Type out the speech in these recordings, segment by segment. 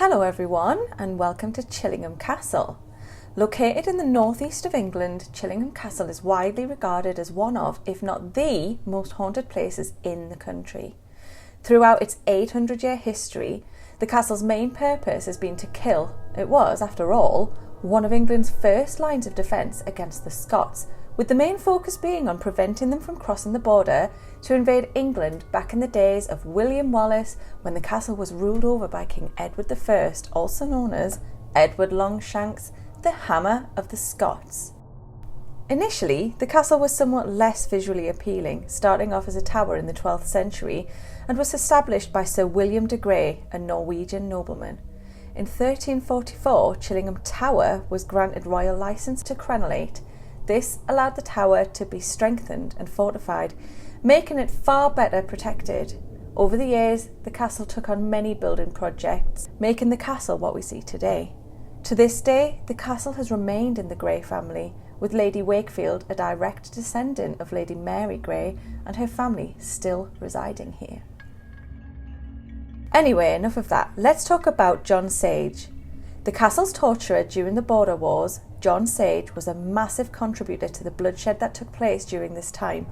Hello everyone and welcome to Chillingham Castle. Located in the northeast of England, Chillingham Castle is widely regarded as one of, if not the, most haunted places in the country. Throughout its 800-year history, the castle's main purpose has been to kill. It was, after all, one of England's first lines of defence against the Scots, with the main focus being on preventing them from crossing the border to invade England back in the days of William Wallace, when the castle was ruled over by King Edward I, also known as Edward Longshanks, the Hammer of the Scots. Initially, the castle was somewhat less visually appealing, starting off as a tower in the 12th century, and was established by Sir William de Grey, a Norwegian nobleman. In 1344, Chillingham Tower was granted royal licence to crenellate. This allowed the tower to be strengthened and fortified, making it far better protected. Over the years, the castle took on many building projects, making the castle what we see today. To this day, the castle has remained in the Grey family, with Lady Wakefield, a direct descendant of Lady Mary Grey, and her family still residing here. Anyway, enough of that. Let's talk about John Sage. The castle's torturer during the border wars, John Sage was a massive contributor to the bloodshed that took place during this time.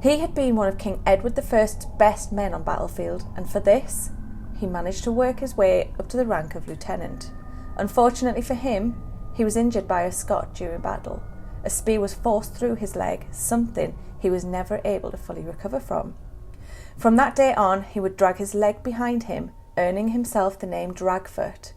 He had been one of King Edward I's best men on battlefield, and for this, he managed to work his way up to the rank of lieutenant. Unfortunately for him, he was injured by a Scot during battle. A spear was forced through his leg, something he was never able to fully recover from. From that day on, he would drag his leg behind him, earning himself the name Dragfoot.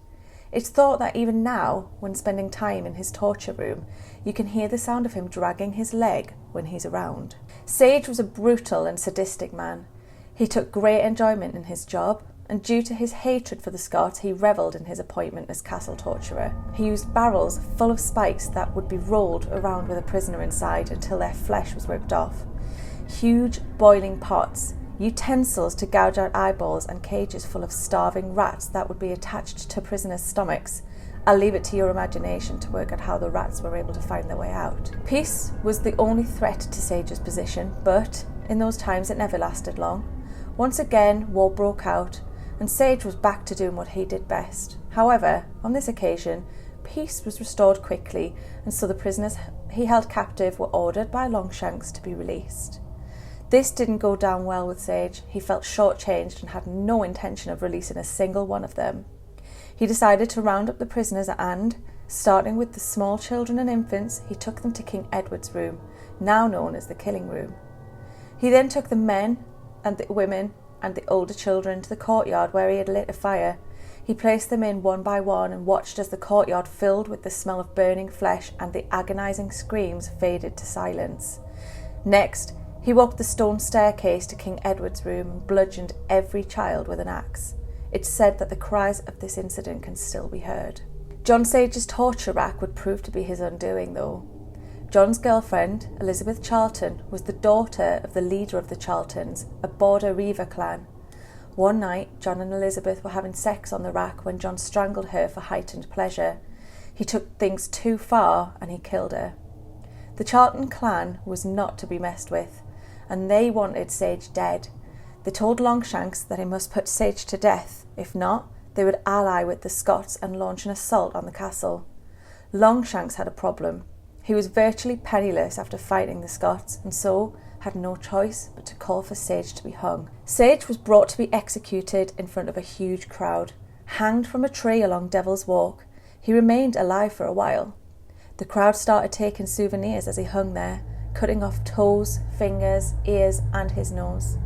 It's thought that even now, when spending time in his torture room, you can hear the sound of him dragging his leg when he's around. Sage was a brutal and sadistic man. He took great enjoyment in his job, and due to his hatred for the Scots, he revelled in his appointment as castle torturer. He used barrels full of spikes that would be rolled around with a prisoner inside until their flesh was ripped off. Huge boiling pots, utensils to gouge out eyeballs, and cages full of starving rats that would be attached to prisoners' stomachs. I'll leave it to your imagination to work out how the rats were able to find their way out. Peace was the only threat to Sage's position, but in those times it never lasted long. Once again, war broke out, and Sage was back to doing what he did best. However, on this occasion, peace was restored quickly, and so the prisoners he held captive were ordered by Longshanks to be released. This didn't go down well with Sage. He felt shortchanged and had no intention of releasing a single one of them. He decided to round up the prisoners and, starting with the small children and infants, he took them to King Edward's room, now known as the Killing Room. He then took the men and the women and the older children to the courtyard where he had lit a fire. He placed them in one by one and watched as the courtyard filled with the smell of burning flesh and the agonising screams faded to silence. Next, he walked the stone staircase to King Edward's room and bludgeoned every child with an axe. It's said that the cries of this incident can still be heard. John Sage's torture rack would prove to be his undoing, though. John's girlfriend, Elizabeth Charlton, was the daughter of the leader of the Charltons, a border Reaver clan. One night, John and Elizabeth were having sex on the rack when John strangled her for heightened pleasure. He took things too far and he killed her. The Charlton clan was not to be messed with, and they wanted Sage dead. They told Longshanks that he must put Sage to death. If not, they would ally with the Scots and launch an assault on the castle. Longshanks had a problem. He was virtually penniless after fighting the Scots, and so had no choice but to call for Sage to be hung. Sage was brought to be executed in front of a huge crowd. Hanged from a tree along Devil's Walk, he remained alive for a while. The crowd started taking souvenirs as he hung there, cutting off toes, fingers, ears, and his nose.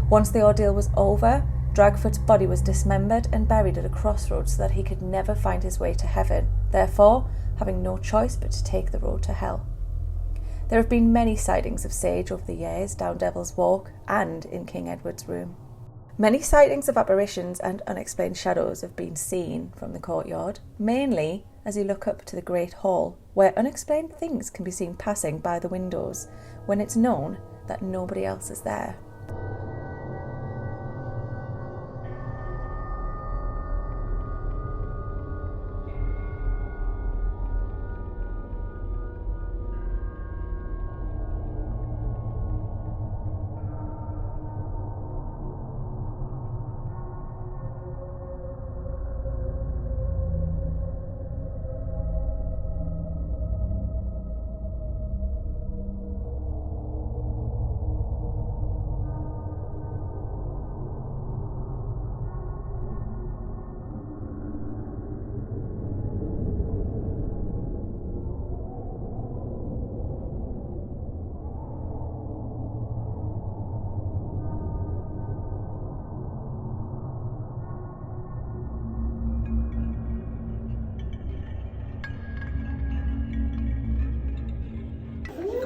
Once the ordeal was over, Dragfoot's body was dismembered and buried at a crossroads so that he could never find his way to heaven, therefore having no choice but to take the road to hell. There have been many sightings of Sage over the years down Devil's Walk and in King Edward's room. Many sightings of apparitions and unexplained shadows have been seen from the courtyard, mainly as you look up to the Great Hall, where unexplained things can be seen passing by the windows when it's known that nobody else is there.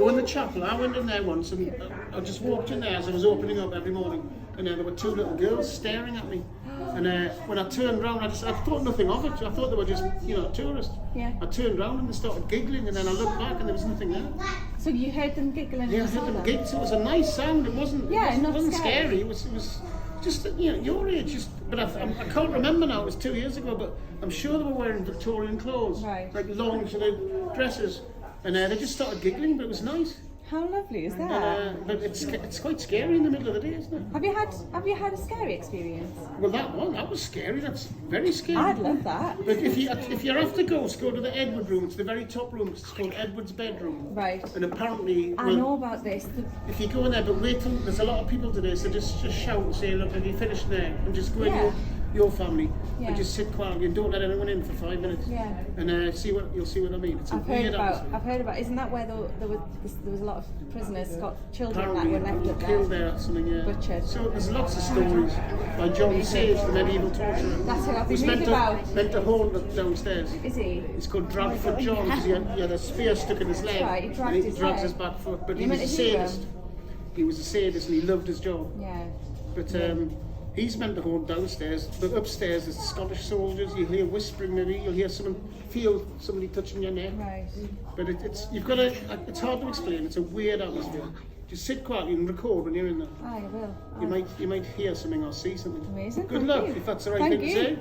Oh, in the chapel, I went in there once and I just walked in there as I was opening up every morning, and there were two little girls staring at me. And when I turned round, I thought nothing of it. I thought they were just, tourists. Yeah. I turned round and they started giggling, and then I looked back and there was nothing there. So you heard them giggling? Yeah, I heard them giggle. So it was a nice sound. It wasn't scary. It was just your age. But I can't remember now. It was 2 years ago, but I'm sure they were wearing Victorian clothes, like long sort of dresses, and they just started giggling. But it was nice. How lovely is that? But it's quite scary in the middle of the day, isn't it? Have you had a scary experience? Well, that was scary. That's very scary. I'd love that. But if you're after ghosts, go to the Edward room. It's the very top room. It's called Edward's bedroom. Right. And apparently, I know about this. If you go in there, but wait till there's a lot of people today, so just shout and say, look, have you finished there? And just go in your family and just sit quietly and don't let anyone in for 5 minutes. Yeah. And you'll see what I mean. It's I've heard about. Isn't that where there was a lot of prisoners, children apparently, that were left killed there or something, yeah. Butchered. So there's lots of stories by John Sage, the medieval torturer. That's who I've been reading about. Meant to haunt them downstairs. Is he? It's called Dragfoot John, because he had a spear stuck in his leg. Right, he dragged his back foot, but he was a sadist. He was a sadist and he loved his job. Yeah. But he's meant to haunt downstairs, but upstairs there's Scottish soldiers. You hear whispering, maybe you'll hear feel somebody touching your neck. Right. But it's hard to explain. It's a weird atmosphere. Just sit quietly and record when you're in there. I will. You might hear something or see something. Amazing. Good luck, if that's the right thing to say.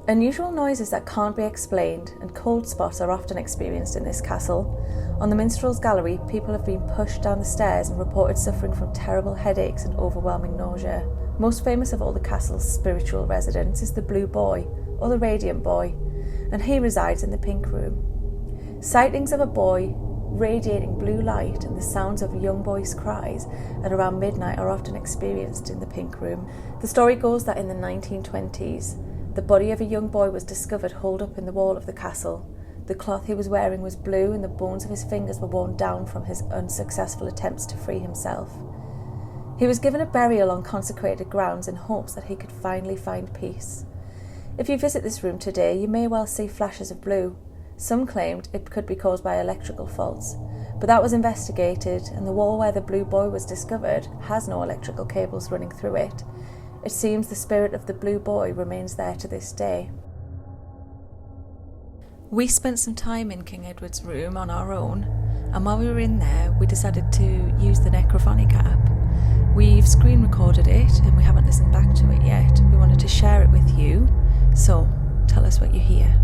Unusual noises that can't be explained and cold spots are often experienced in this castle. On the Minstrel's Gallery, people have been pushed down the stairs and reported suffering from terrible headaches and overwhelming nausea. Most famous of all the castle's spiritual residents is the Blue Boy, or the Radiant Boy, and he resides in the Pink Room. Sightings of a boy radiating blue light and the sounds of a young boy's cries at around midnight are often experienced in the Pink Room. The story goes that in the 1920s, the body of a young boy was discovered holed up in the wall of the castle. The cloth he was wearing was blue and the bones of his fingers were worn down from his unsuccessful attempts to free himself. He was given a burial on consecrated grounds in hopes that he could finally find peace. If you visit this room today, you may well see flashes of blue. Some claimed it could be caused by electrical faults, but that was investigated and the wall where the Blue Boy was discovered has no electrical cables running through it. It seems the spirit of the Blue Boy remains there to this day. We spent some time in King Edward's room on our own, and while we were in there, we decided to use the Necrophonic app. We've screen recorded it, and we haven't listened back to it yet. We wanted to share it with you, so tell us what you hear.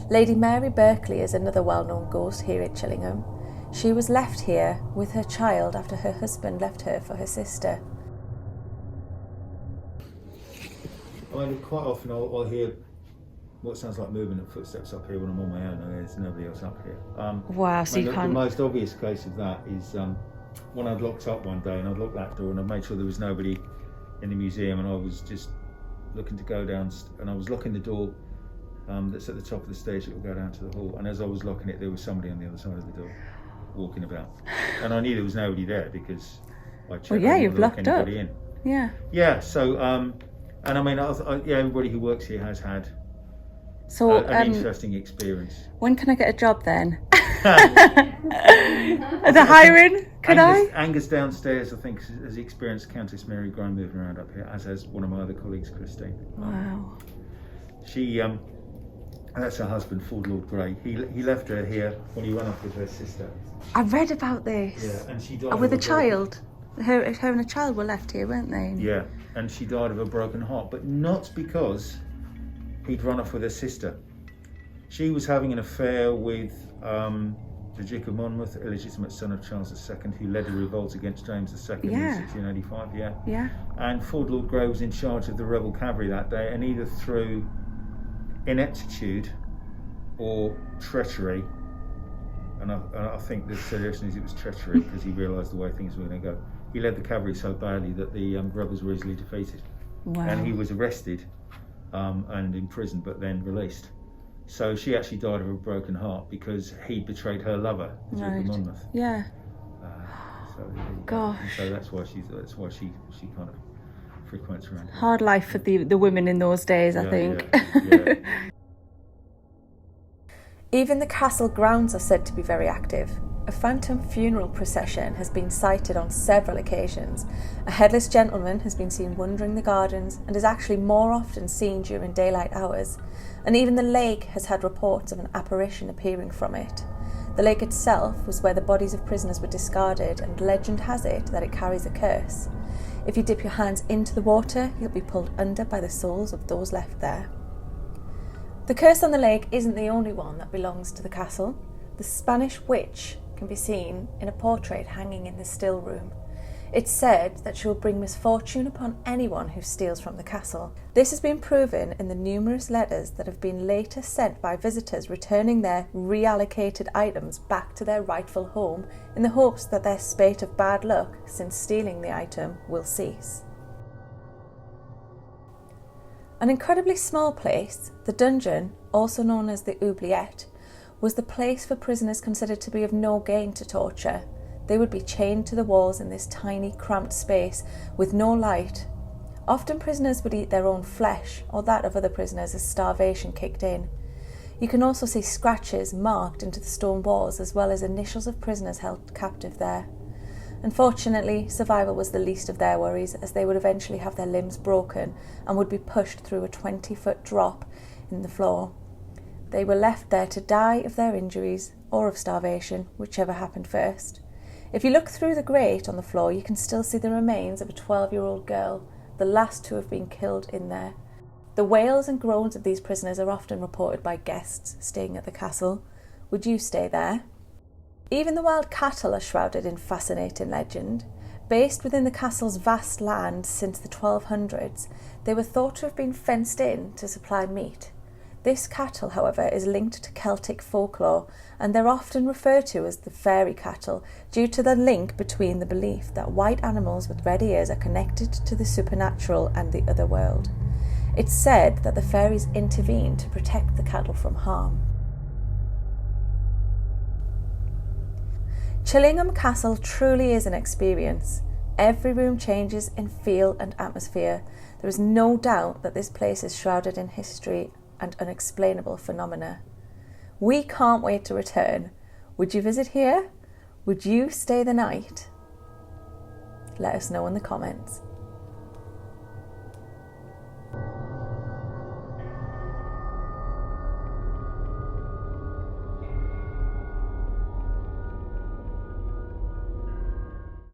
Lady Mary Berkeley is another well-known ghost here at Chillingham. She was left here with her child after her husband left her for her sister. Quite often I'll hear what sounds like movement and footsteps up here when I'm on my own and there's nobody else up here. Wow, so you can't... The most obvious case of that is when I'd locked up one day and I'd locked that door and I'd made sure there was nobody in the museum and I was just looking to go down and I was locking the door that's at the top of the stairs that will go down to the hall, and as I was locking it there was somebody on the other side of the door. walking about, and I knew there was nobody there because I checked. Well, yeah, you've locked up. In. Yeah. Yeah. So, and I mean, yeah, everybody who works here has had an interesting experience. When can I get a job then? The hiring? Angus downstairs, I think, has experienced Countess Mary Grime moving around up here, as has one of my other colleagues, Christine. Wow. She, that's her husband, Ford Lord Grey. He left her here when he ran off with her sister. I read about this. Yeah, and she died with a child. Her and a child were left here, weren't they? Yeah, and she died of a broken heart, but not because he'd run off with her sister. She was having an affair with the Duke of Monmouth, illegitimate son of Charles II, who led a revolt against James II in 1685. Yeah. And Ford Lord Grey was in charge of the rebel cavalry that day, and either through ineptitude or treachery, and I think the suggestion is it was treachery because he realised the way things were going to go. He led the cavalry so badly that the rebels were easily defeated. Wow. And he was arrested and imprisoned, but then released. So she actually died of a broken heart because he betrayed her lover, the Duke of Monmouth. Yeah. Gosh. So that's why she kind of frequents around here. Hard life for the women in those days, I think. Yeah. Even the castle grounds are said to be very active. A phantom funeral procession has been sighted on several occasions. A headless gentleman has been seen wandering the gardens and is actually more often seen during daylight hours. And even the lake has had reports of an apparition appearing from it. The lake itself was where the bodies of prisoners were discarded, and legend has it that it carries a curse. If you dip your hands into the water, you'll be pulled under by the souls of those left there. The curse on the lake isn't the only one that belongs to the castle. The Spanish witch can be seen in a portrait hanging in the still room. It's said that she will bring misfortune upon anyone who steals from the castle. This has been proven in the numerous letters that have been later sent by visitors returning their reallocated items back to their rightful home in the hopes that their spate of bad luck since stealing the item will cease. An incredibly small place, the dungeon, also known as the oubliette, was the place for prisoners considered to be of no gain to torture. They would be chained to the walls in this tiny, cramped space with no light. Often prisoners would eat their own flesh or that of other prisoners as starvation kicked in. You can also see scratches marked into the stone walls as well as initials of prisoners held captive there. Unfortunately, survival was the least of their worries, as they would eventually have their limbs broken and would be pushed through a 20-foot drop in the floor. They were left there to die of their injuries or of starvation, whichever happened first. If you look through the grate on the floor, you can still see the remains of a 12-year-old girl, the last to have been killed in there. The wails and groans of these prisoners are often reported by guests staying at the castle. Would you stay there? Even the wild cattle are shrouded in fascinating legend. Based within the castle's vast land since the 1200s, they were thought to have been fenced in to supply meat. This cattle, however, is linked to Celtic folklore, and they're often referred to as the fairy cattle due to the link between the belief that white animals with red ears are connected to the supernatural and the other world. It's said that the fairies intervene to protect the cattle from harm. Chillingham Castle truly is an experience. Every room changes in feel and atmosphere. There is no doubt that this place is shrouded in history and unexplainable phenomena. We can't wait to return. Would you visit here? Would you stay the night? Let us know in the comments.